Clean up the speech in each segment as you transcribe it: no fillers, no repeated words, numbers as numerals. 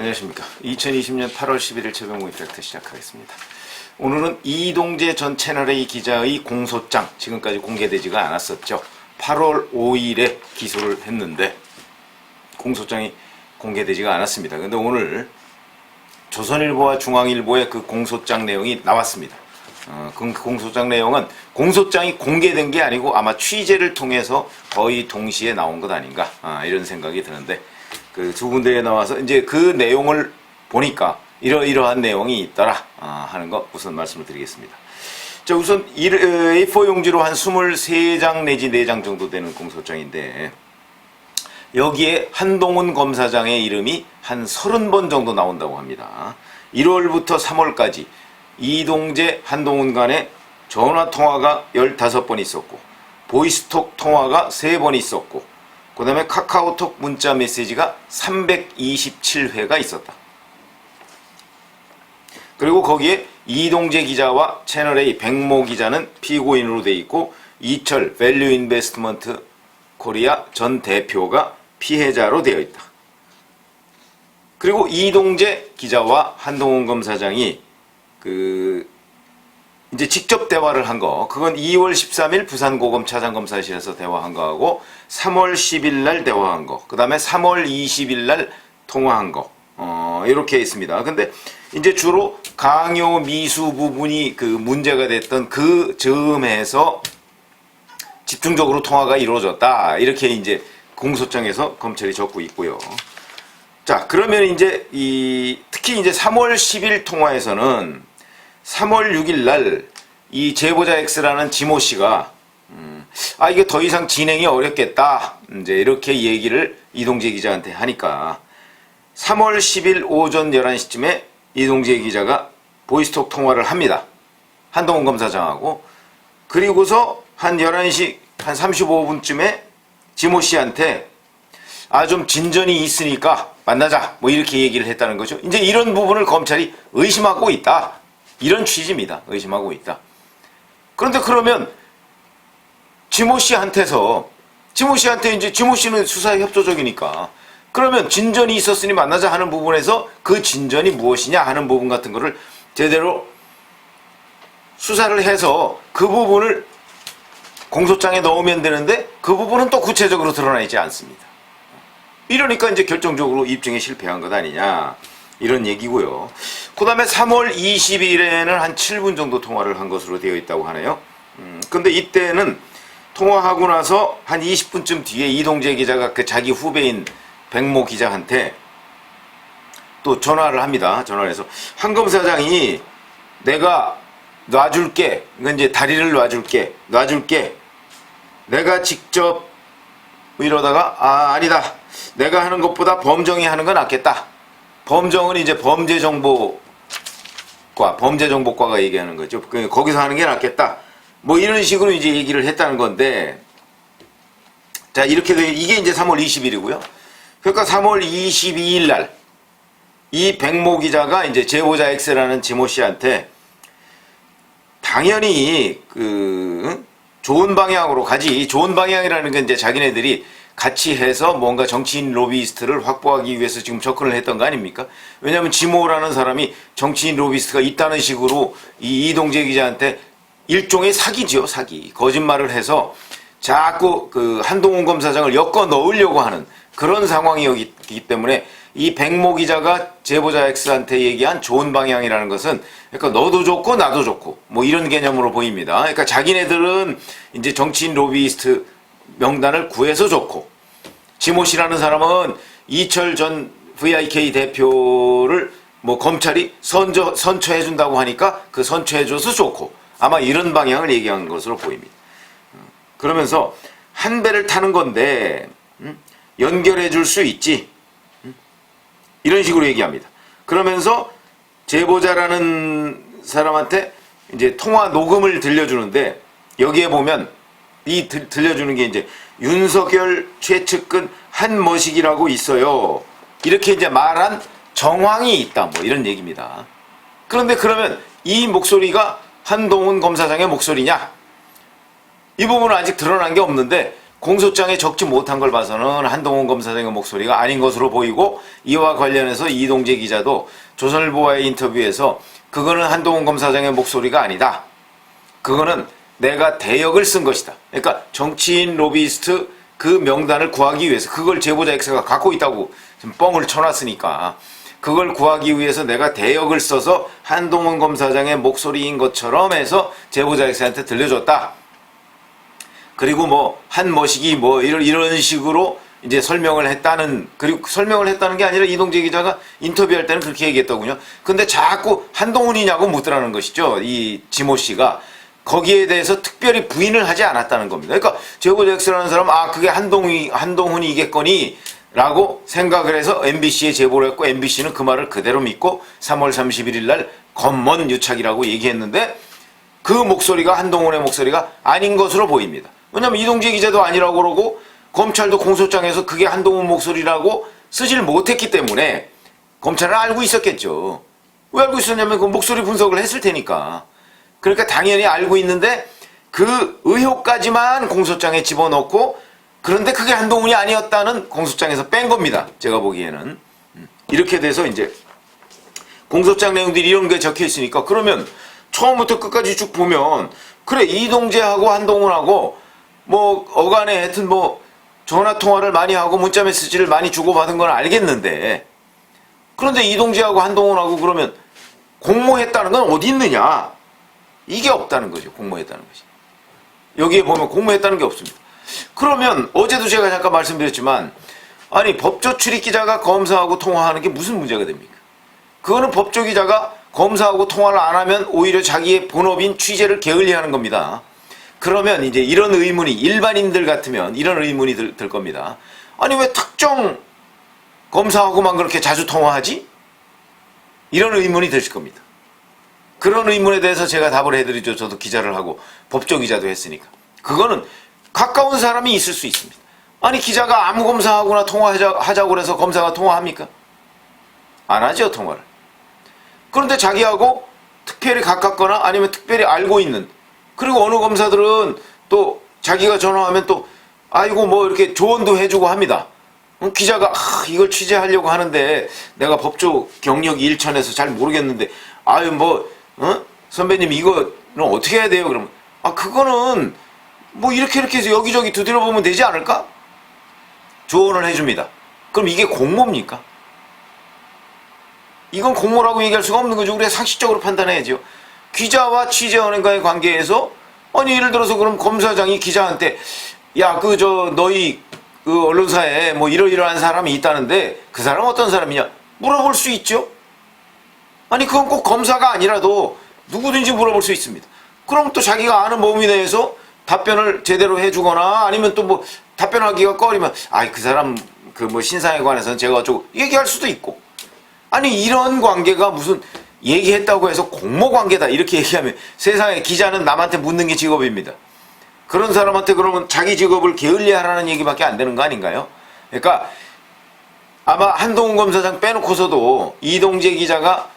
안녕하십니까. 2020년 8월 11일 최병호 이펙트 시작하겠습니다. 오늘은 이동재 전 채널A 기자의 공소장, 지금까지 공개되지가 않았었죠. 8월 5일에 기소를 했는데 공소장이 공개되지가 않았습니다. 근데 오늘 조선일보와 중앙일보의 그 공소장 내용이 나왔습니다. 그 공소장 내용은 공소장이 공개된 게 아니고 아마 취재를 통해서 거의 동시에 나온 것 아닌가, 이런 생각이 드는데, 그 두 군데에 나와서 이제 그 내용을 보니까 이러한 내용이 있더라 하는 거 우선 말씀을 드리겠습니다. 자, 우선 A4 용지로 한 23장 내지 4장 정도 되는 공소장인데, 여기에 한동훈 검사장의 이름이 한 30번 정도 나온다고 합니다. 1월부터 3월까지 이동재, 한동훈 간의 전화통화가 15번 있었고, 보이스톡 통화가 3번 있었고, 그 다음에 카카오톡 문자 메시지가 327회가 있었다. 그리고 거기에 이동재 기자와 채널A 백모 기자는 피고인으로 돼 있고, 이철 밸류 인베스트먼트 코리아 전 대표가 피해자로 되어 있다. 그리고 이동재 기자와 한동훈 검사장이 이제 직접 대화를 한 거, 그건 2월 13일 부산고검 차장검사실에서 대화한 거하고 3월 10일 날 대화한 거, 그 다음에 3월 20일 날 통화한 거, 이렇게 있습니다. 근데 이제 주로 강요 미수 부분이 그 문제가 됐던 그 즈음에서 집중적으로 통화가 이루어졌다, 이렇게 이제 공소장에서 검찰이 적고 있고요. 자, 그러면 이제 특히 이제 3월 10일 통화에서는 3월 6일 날 이 제보자 X라는 지모 씨가 이게 더 이상 진행이 어렵겠다, 이제 이렇게 얘기를 이동재 기자한테 하니까 3월 10일 오전 11시쯤에 이동재 기자가 보이스톡 통화를 합니다. 한동훈 검사장하고. 그리고서 한 11시 한 35분쯤에 지모 씨한테 좀 진전이 있으니까 만나자, 뭐 이렇게 얘기를 했다는 거죠. 이제 이런 부분을 검찰이 의심하고 있다, 이런 취지입니다. 의심하고 있다. 그런데 그러면 지모 씨한테 이제 지모 씨는 수사에 협조적이니까, 그러면 진전이 있었으니 만나자 하는 부분에서 그 진전이 무엇이냐 하는 부분 같은 거를 제대로 수사를 해서 그 부분을 공소장에 넣으면 되는데, 그 부분은 또 구체적으로 드러나 있지 않습니다. 이러니까 이제 결정적으로 입증에 실패한 것 아니냐, 이런 얘기고요. 그 다음에 3월 20일에는 한 7분 정도 통화를 한 것으로 되어 있다고 하네요. 근데 이때는 통화하고 나서 한 20분쯤 뒤에 이동재 기자가 그 자기 후배인 백모 기자한테 또 전화를 합니다. 전화를 해서 한 검사장이 내가 놔줄게, 이건 이제 다리를 놔줄게, 내가 직접 이러다가 아니다, 내가 하는 것보다 범정이 하는 건 낫겠다. 범정은 이제 범죄정보과가 얘기하는 거죠. 거기서 하는 게 낫겠다, 뭐 이런 식으로 이제 얘기를 했다는 건데, 자, 이렇게 이게 이제 3월 20일이고요. 그러니까 3월 22일 날 이 백모 기자가 이제 제보자 X라는 지모 씨한테 당연히 좋은 방향으로 가지, 좋은 방향이라는 게 이제 자기네들이 같이 해서 뭔가 정치인 로비스트를 확보하기 위해서 지금 접근을 했던 거 아닙니까? 왜냐하면 지모라는 사람이 정치인 로비스트가 있다는 식으로 이 이동재 기자한테 일종의 사기죠, 사기. 거짓말을 해서 자꾸 한동훈 검사장을 엮어 넣으려고 하는 그런 상황이었기 때문에 이 백모 기자가 제보자 X한테 얘기한 좋은 방향이라는 것은, 그러니까 너도 좋고 나도 좋고 뭐 이런 개념으로 보입니다. 그러니까 자기네들은 이제 정치인 로비스트 명단을 구해서 좋고, 지모 씨라는 사람은 이철 전 VIK 대표를 뭐 검찰이 선처해준다고 하니까 그 선처해줘서 좋고, 아마 이런 방향을 얘기한 것으로 보입니다. 그러면서 한 배를 타는 건데 연결해줄 수 있지, 이런 식으로 얘기합니다. 그러면서 제보자라는 사람한테 이제 통화 녹음을 들려주는데, 여기에 보면 들려주는 게 이제 윤석열 최측근 한머식이라고 있어요, 이렇게 이제 말한 정황이 있다, 뭐 이런 얘기입니다. 그런데 그러면 이 목소리가 한동훈 검사장의 목소리냐? 이 부분은 아직 드러난 게 없는데, 공소장에 적지 못한 걸 봐서는 한동훈 검사장의 목소리가 아닌 것으로 보이고, 이와 관련해서 이동재 기자도 조선일보와의 인터뷰에서 그거는 한동훈 검사장의 목소리가 아니다. 그거는 내가 대역을 쓴 것이다. 그러니까 정치인 로비스트 그 명단을 구하기 위해서, 그걸 제보자 X가 갖고 있다고 지금 뻥을 쳐놨으니까 그걸 구하기 위해서 내가 대역을 써서 한동훈 검사장의 목소리인 것처럼 해서 제보자 X한테 들려줬다. 그리고 뭐 한머식이 뭐 이런 식으로 이제 설명을 했다는, 그리고 설명을 했다는 게 아니라 이동재 기자가 인터뷰할 때는 그렇게 얘기했더군요. 근데 자꾸 한동훈이냐고 묻더라는 것이죠. 이 지모 씨가. 거기에 대해서 특별히 부인을 하지 않았다는 겁니다. 그러니까 제보자 X라는 사람, 그게 한동훈이겠거니 라고 생각을 해서 MBC에 제보를 했고, MBC는 그 말을 그대로 믿고 3월 31일 날 검문 유착이라고 얘기했는데, 그 목소리가 한동훈의 목소리가 아닌 것으로 보입니다. 왜냐면 이동재 기자도 아니라고 그러고 검찰도 공소장에서 그게 한동훈 목소리라고 쓰질 못했기 때문에 검찰은 알고 있었겠죠. 왜 알고 있었냐면 그 목소리 분석을 했을 테니까. 그러니까 당연히 알고 있는데 그 의혹까지만 공소장에 집어넣고, 그런데 그게 한동훈이 아니었다는 공소장에서 뺀 겁니다. 제가 보기에는. 이렇게 돼서 이제 공소장 내용들이 이런 게 적혀 있으니까, 그러면 처음부터 끝까지 쭉 보면 그래, 이동재하고 한동훈하고 뭐 어간에 하여튼 뭐 전화 통화를 많이 하고 문자 메시지를 많이 주고받은 건 알겠는데, 그런데 이동재하고 한동훈하고 그러면 공모했다는 건 어디 있느냐? 이게 없다는 거죠. 공모했다는 것이. 여기에 보면 공모했다는 게 없습니다. 그러면 어제도 제가 잠깐 말씀드렸지만, 아니 법조 출입 기자가 검사하고 통화하는 게 무슨 문제가 됩니까? 그거는 법조 기자가 검사하고 통화를 안 하면 오히려 자기의 본업인 취재를 게을리하는 겁니다. 그러면 이제 이런 의문이, 일반인들 같으면 이런 의문이 들 겁니다. 아니 왜 특정 검사하고만 그렇게 자주 통화하지? 이런 의문이 드실 겁니다. 그런 의문에 대해서 제가 답을 해드리죠. 저도 기자를 하고 법조 기자도 했으니까. 그거는 가까운 사람이 있을 수 있습니다. 아니 기자가 아무 검사하고나 통화하자고 그래서 검사가 통화합니까? 안 하죠, 통화를. 그런데 자기하고 특별히 가깝거나 아니면 특별히 알고 있는, 그리고 어느 검사들은 또 자기가 전화하면 또 아이고 뭐 이렇게 조언도 해주고 합니다. 기자가 이걸 취재하려고 하는데 내가 법조 경력이 일천해서 잘 모르겠는데 선배님 이거는 어떻게 해야 돼요? 그러면 그거는 뭐 이렇게 해서 여기저기 두드려보면 되지 않을까? 조언을 해줍니다. 그럼 이게 공모입니까? 이건 공모라고 얘기할 수가 없는 거죠. 우리가 상식적으로 판단해야죠. 기자와 취재원과의 관계에서, 아니 예를 들어서 그럼 검사장이 기자한테 너희 그 언론사에 뭐 이러이러한 사람이 있다는데 그 사람 어떤 사람이냐 물어볼 수 있죠. 아니 그건 꼭 검사가 아니라도 누구든지 물어볼 수 있습니다. 그럼 또 자기가 아는 범위 내에서 답변을 제대로 해주거나, 아니면 또 뭐 답변하기가 꺼리면 그 사람 그 뭐 신상에 관해서는 제가 어쩌고 얘기할 수도 있고. 아니 이런 관계가 무슨 얘기했다고 해서 공모 관계다 이렇게 얘기하면 세상에 기자는 남한테 묻는 게 직업입니다. 그런 사람한테 그러면 자기 직업을 게을리하라는 얘기밖에 안 되는 거 아닌가요? 그러니까 아마 한동훈 검사장 빼놓고서도 이동재 기자가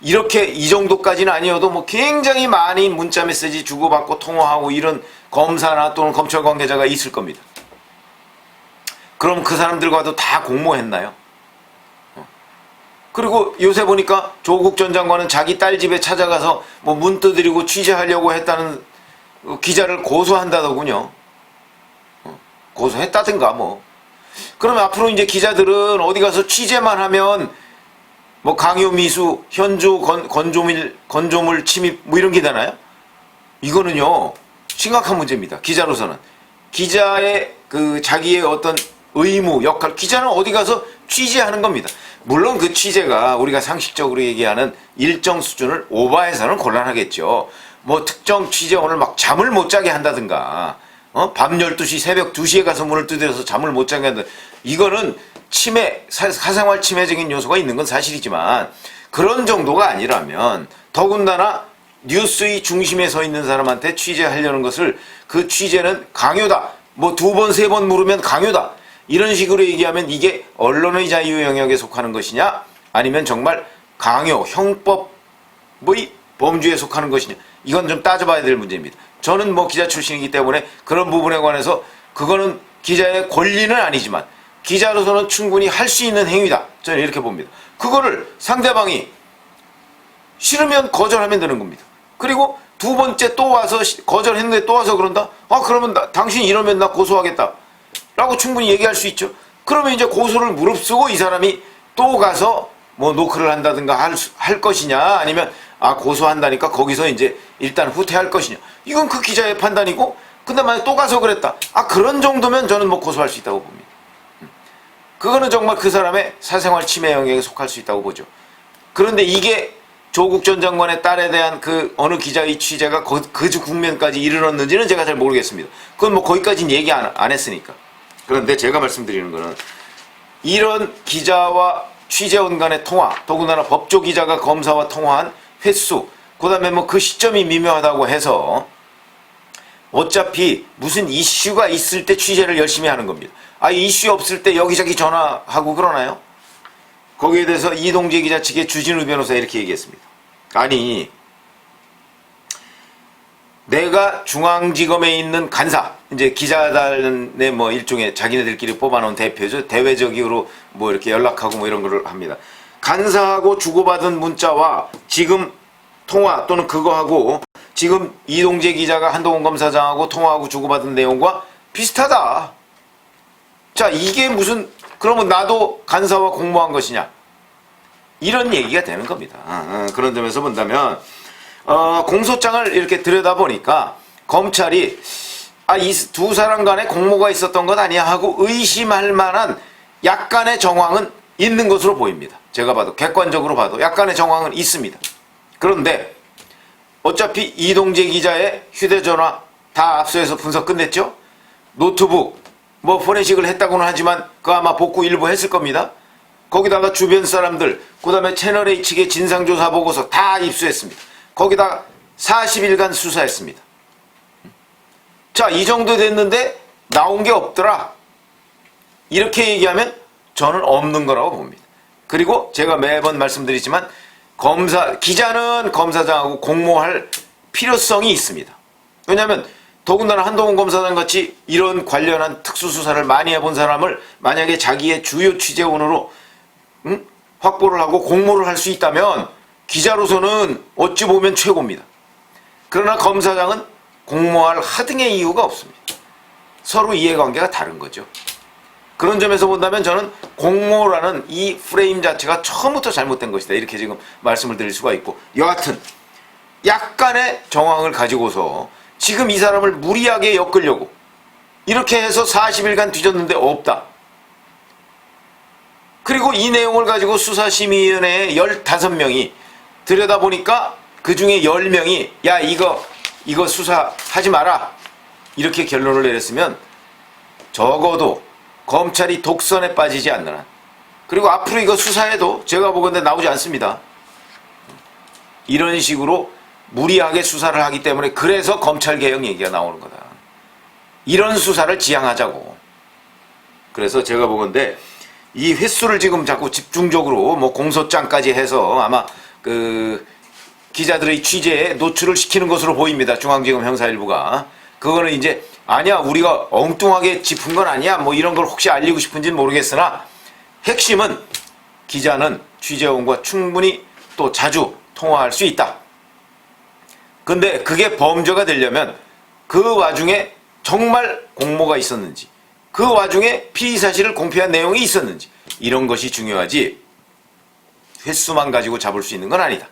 이렇게 이 정도까지는 아니어도 뭐 굉장히 많이 문자 메시지 주고받고 통화하고 이런 검사나 또는 검찰 관계자가 있을 겁니다. 그럼 그 사람들과도 다 공모했나요? 그리고 요새 보니까 조국 전 장관은 자기 딸 집에 찾아가서 뭐 문 두드리고 취재하려고 했다는 기자를 고소한다더군요. 고소했다든가 뭐. 그러면 앞으로 이제 기자들은 어디 가서 취재만 하면 뭐 강요 미수, 현주 건조물 침입 뭐 이런 게 되나요? 이거는요 심각한 문제입니다. 기자로서는 기자의 그 자기의 어떤 의무, 역할, 기자는 어디 가서 취재하는 겁니다. 물론 그 취재가 우리가 상식적으로 얘기하는 일정 수준을 오버해서는 곤란하겠죠. 뭐 특정 취재원을 막 잠을 못 자게 한다든가, 밤 12시, 새벽 2시에 가서 문을 두드려서 잠을 못 자게 한다. 이거는 침해, 사생활 침해적인 요소가 있는 건 사실이지만 그런 정도가 아니라면, 더군다나 뉴스의 중심에 서 있는 사람한테 취재하려는 것을, 그 취재는 강요다, 뭐 2번, 3번 물으면 강요다, 이런 식으로 얘기하면 이게 언론의 자유 영역에 속하는 것이냐, 아니면 정말 강요, 형법의 범주에 속하는 것이냐, 이건 좀 따져봐야 될 문제입니다. 저는 뭐 기자 출신이기 때문에 그런 부분에 관해서 그거는 기자의 권리는 아니지만 기자로서는 충분히 할 수 있는 행위다. 저는 이렇게 봅니다. 그거를 상대방이 싫으면 거절하면 되는 겁니다. 그리고 두 번째 또 와서 거절했는데 또 와서 그런다? 아, 그러면 당신이 이러면 나 고소하겠다. 라고 충분히 얘기할 수 있죠. 그러면 이제 고소를 무릅쓰고 이 사람이 또 가서 뭐 노크를 한다든가 할 것이냐, 아니면 고소한다니까 거기서 이제 일단 후퇴할 것이냐. 이건 그 기자의 판단이고, 근데 만약 또 가서 그랬다. 그런 정도면 저는 뭐 고소할 수 있다고 봅니다. 그거는 정말 그 사람의 사생활 침해 영역에 속할 수 있다고 보죠. 그런데 이게 조국 전 장관의 딸에 대한 그 어느 기자의 취재가 그 국면까지 이르렀는지는 제가 잘 모르겠습니다. 그건 뭐 거기까지는 얘기 안 했으니까. 그런데 제가 말씀드리는 거는 이런 기자와 취재원 간의 통화, 더군다나 법조 기자가 검사와 통화한 횟수, 그 다음에 뭐 그 시점이 미묘하다고 해서 어차피 무슨 이슈가 있을 때 취재를 열심히 하는 겁니다. 이슈 없을 때 여기저기 전화하고 그러나요? 거기에 대해서 이동재 기자 측의 주진우 변호사 이렇게 얘기했습니다. 아니, 내가 중앙지검에 있는 간사, 이제 기자단의 뭐 일종의 자기네들끼리 뽑아놓은 대표죠. 대외적으로 뭐 이렇게 연락하고 뭐 이런 거를 합니다. 간사하고 주고받은 문자와 지금 통화 또는 그거하고 지금 이동재 기자가 한동훈 검사장하고 통화하고 주고받은 내용과 비슷하다. 자, 이게 무슨, 그러면 나도 간사와 공모한 것이냐? 이런 얘기가 되는 겁니다. 그런 점에서 본다면 공소장을 이렇게 들여다보니까 검찰이 이 두 사람 간에 공모가 있었던 것 아니야 하고 의심할 만한 약간의 정황은 있는 것으로 보입니다. 제가 봐도, 객관적으로 봐도 약간의 정황은 있습니다. 그런데 어차피 이동재 기자의 휴대전화 다 압수해서 분석 끝냈죠? 노트북 뭐 포렌식을 했다고는 하지만 그 아마 복구 일부 했을 겁니다. 거기다가 주변 사람들, 그 다음에 채널A 측의 진상조사 보고서 다 입수했습니다. 거기다 40일간 수사했습니다. 자, 이 정도 됐는데 나온 게 없더라. 이렇게 얘기하면 저는 없는 거라고 봅니다. 그리고 제가 매번 말씀드리지만 기자는 검사장하고 공모할 필요성이 있습니다. 왜냐하면 더군다나 한동훈 검사장 같이 이런 관련한 특수수사를 많이 해본 사람을 만약에 자기의 주요 취재원으로 확보를 하고 공모를 할 수 있다면 기자로서는 어찌 보면 최고입니다. 그러나 검사장은 공모할 하등의 이유가 없습니다. 서로 이해관계가 다른 거죠. 그런 점에서 본다면 저는 공모라는 이 프레임 자체가 처음부터 잘못된 것이다. 이렇게 지금 말씀을 드릴 수가 있고, 여하튼 약간의 정황을 가지고서 지금 이 사람을 무리하게 엮으려고 이렇게 해서 40일간 뒤졌는데 없다. 그리고 이 내용을 가지고 수사심의위원회에 15명이 들여다보니까 그 중에 10명이 야 이거 수사하지 마라 이렇게 결론을 내렸으면 적어도 검찰이 독선에 빠지지 않는 한, 그리고 앞으로 이거 수사해도 제가 보건대 나오지 않습니다. 이런 식으로 무리하게 수사를 하기 때문에 그래서 검찰개혁 얘기가 나오는 거다. 이런 수사를 지향하자고. 그래서 제가 보건대 이 횟수를 지금 자꾸 집중적으로 뭐 공소장까지 해서 아마 그 기자들의 취재에 노출을 시키는 것으로 보입니다. 중앙지검 형사일부가. 그거는 이제 아니야 우리가 엉뚱하게 짚은 건 아니야 뭐 이런 걸 혹시 알리고 싶은지는 모르겠으나 핵심은 기자는 취재원과 충분히 또 자주 통화할 수 있다. 근데 그게 범죄가 되려면 그 와중에 정말 공모가 있었는지, 그 와중에 피의사실을 공표한 내용이 있었는지, 이런 것이 중요하지 횟수만 가지고 잡을 수 있는 건 아니다.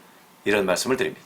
이런 말씀을 드립니다.